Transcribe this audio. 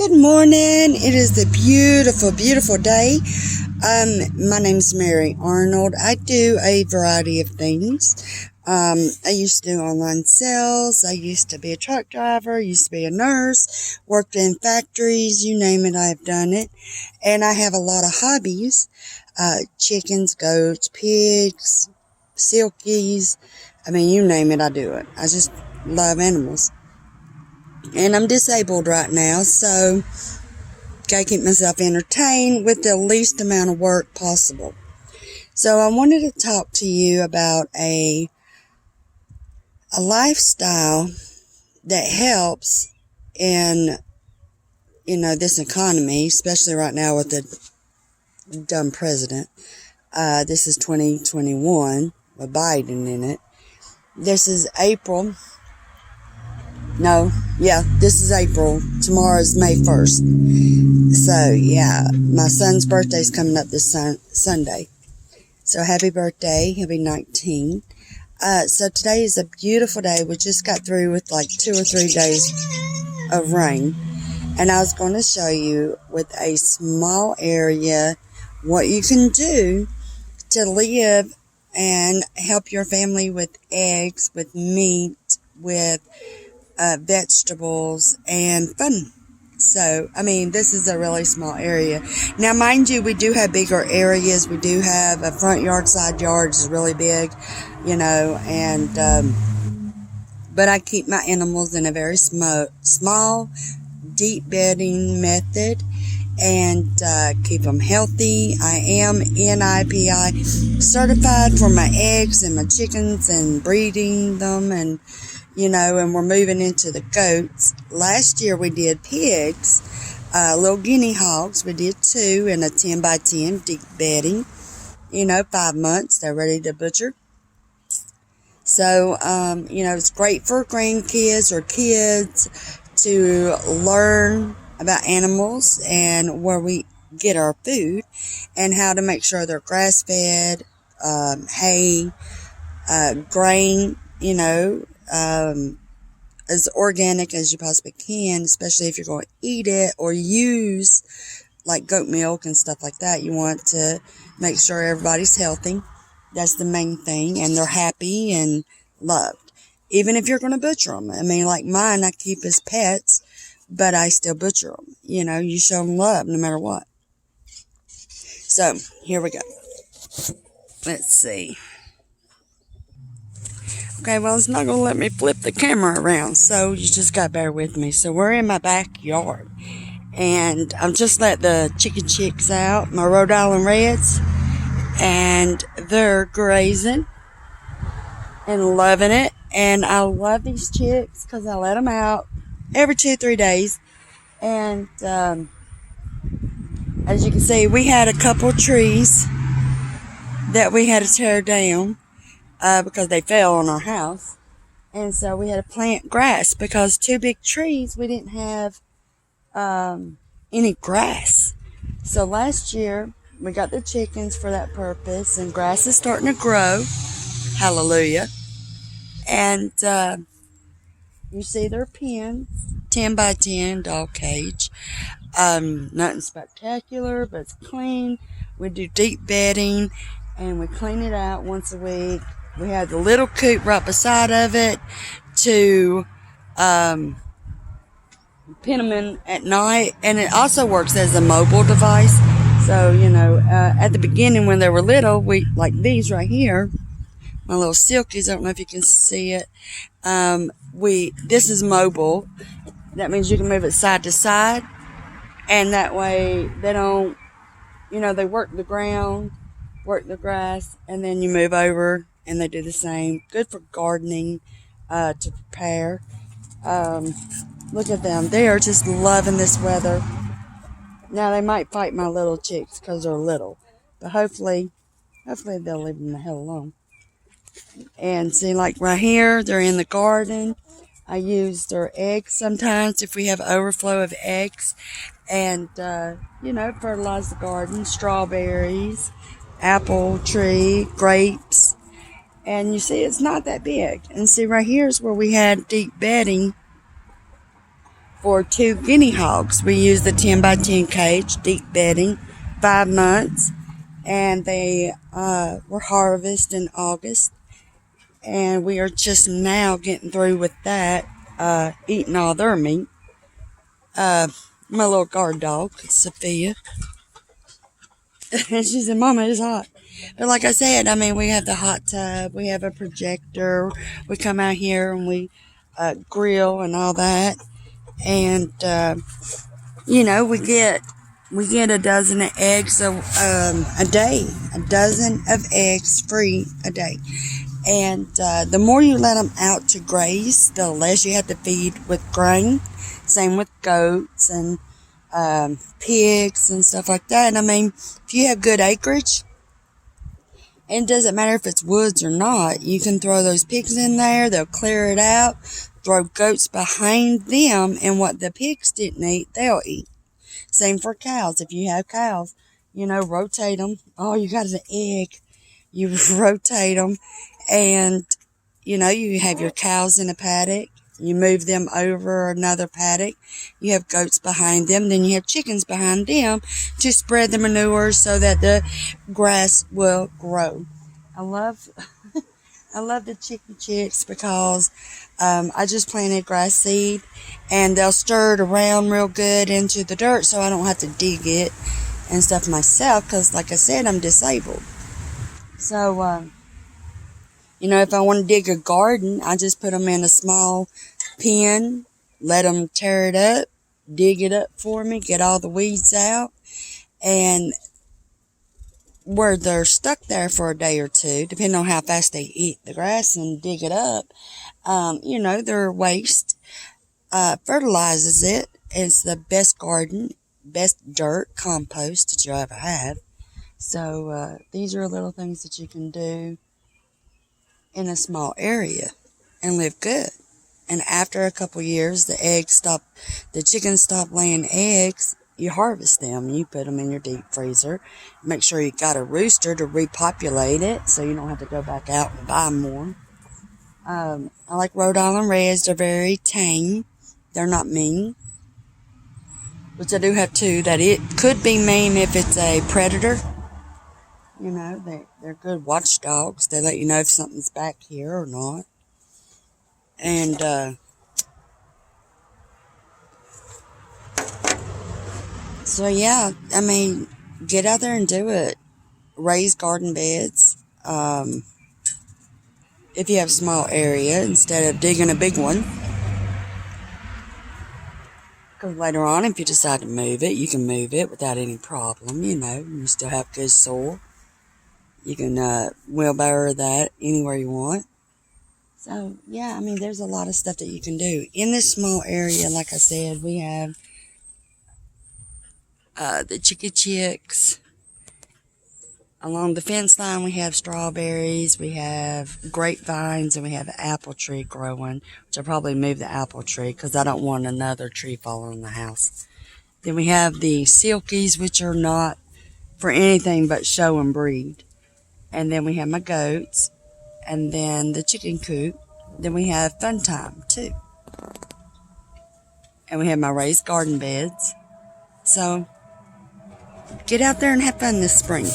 Good morning. It is a beautiful, beautiful day. My name's Mary Arnold. I do a variety of things. I used to do online sales. I used to be a truck driver. Used to be a nurse. Worked in factories. You name it, I've done it. And I have a lot of hobbies. Chickens, goats, pigs, silkies. I mean, you name it, I do it. I just love animals. And I'm disabled right now, so gotta keep myself entertained with the least amount of work possible. So I wanted to talk to you about a lifestyle that helps in, this economy, especially right now with the dumb president. This is 2021 with Biden in it. This is April. This is April. Tomorrow is May 1st. So, yeah, my son's birthday's coming up this Sunday. So, happy birthday. He'll be 19. So, today is a beautiful day. We just got through with like 2 or 3 days of rain. And I was going to show you with a small area what you can do to live and help your family with eggs, with meat, with vegetables, and fun. So, this is a really small area. Now, mind you, we do have bigger areas. We do have a front yard, side yard is really big, but I keep my animals in a very small, deep bedding method and keep them healthy. I am NIPI certified for my eggs and my chickens and breeding them and we're moving into the goats. Last year we did pigs, little guinea hogs. We did 2 in a 10 by 10 deep bedding. 5 months, they're ready to butcher. So, it's great for grandkids or kids to learn about animals and where we get our food and how to make sure they're grass fed, hay, grain, as organic as you possibly can, especially if you're going to eat it or use like goat milk and stuff like that. You want to make sure everybody's healthy. That's the main thing, and they're happy and loved. Even if you're going to butcher them. Like mine, I keep as pets, but I still butcher them. You show them love no matter what. So, here we go. Let's see. Okay, well, it's not going to let me flip the camera around, so you just got to bear with me. So, we're in my backyard, and I'm just let the chicken chicks out, my Rhode Island Reds, and they're grazing and loving it. And I love these chicks because I let them out every 2-3 days. And as you can see, we had a couple trees that we had to tear down. Because they fell on our house. And so we had to plant grass because 2 big trees, we didn't have any grass. So last year, we got the chickens for that purpose, and grass is starting to grow. Hallelujah. And you see their pens, 10 by 10 dog cage. Nothing spectacular, but it's clean. We do deep bedding, and we clean it out once a week. We have the little coop right beside of it to pin them in at night. And it also works as a mobile device. So, at the beginning when they were little, we like these right here, my little silkies, I don't know if you can see it. This is mobile. That means you can move it side to side. And that way they don't, they work the ground, work the grass, and then you move over. And they do the same. Good for gardening, to prepare. Look at them. They are just loving this weather. Now, they might fight my little chicks because they're little. But hopefully they'll leave them the hell alone. And see, like right here, they're in the garden. I use their eggs sometimes if we have overflow of eggs. And, fertilize the garden. Strawberries, apple tree, grapes. And you see, it's not that big. And see, right here is where we had deep bedding for 2 guinea hogs. We use the 10 by 10 cage, deep bedding, 5 months, and they were harvested in August. And we are just now getting through with that, eating all their meat. My little guard dog, Sophia. And she said, Mama, it's hot. But like I said, I mean, we have the hot tub, we have a projector, we come out here and we grill and all that. And, we get a dozen of eggs a day. A dozen of eggs free a day. And the more you let them out to graze, the less you have to feed with grain. Same with goats and pigs and stuff like that. I mean, if you have good acreage, and it doesn't matter if it's woods or not, you can throw those pigs in there, they'll clear it out, throw goats behind them, and what the pigs didn't eat, they'll eat. Same for cows. If you have cows, rotate them. Oh, you got an egg. You rotate them, and, you have your cows in a paddock. You move them over another paddock. You have goats behind them. Then you have chickens behind them to spread the manure so that the grass will grow. I love the chicken chicks because I just planted grass seed, and they'll stir it around real good into the dirt so I don't have to dig it and stuff myself because, like I said, I'm disabled. So, if I want to dig a garden, I just put them in a small pen, let them tear it up, dig it up for me, get all the weeds out, and where they're stuck there for a day or two, depending on how fast they eat the grass and dig it up, their waste fertilizes it. It's the best garden, best dirt, compost that you'll ever have. So these are little things that you can do in a small area and live good. And after a couple years, the chickens stop laying eggs. You harvest them. You put them in your deep freezer. Make sure you got a rooster to repopulate it so you don't have to go back out and buy more. I like Rhode Island Reds. They're very tame. They're not mean. Which I do have two that it could be mean if it's a predator. They're good watchdogs. They let you know if something's back here or not. And, so yeah, I mean, get out there and do it. Raise garden beds. If you have a small area, instead of digging a big one. Because later on, if you decide to move it, you can move it without any problem, You still have good soil. You can wheelbarrow that anywhere you want. So, yeah, I mean, there's a lot of stuff that you can do. In this small area, like I said, we have the chicken chicks. Along the fence line, we have strawberries, we have grapevines, and we have an apple tree growing, which I'll probably move the apple tree because I don't want another tree falling on the house. Then we have the silkies, which are not for anything but show and breed. And then we have my goats, and then the chicken coop. Then we have fun time, too. And we have my raised garden beds. So, get out there and have fun this spring.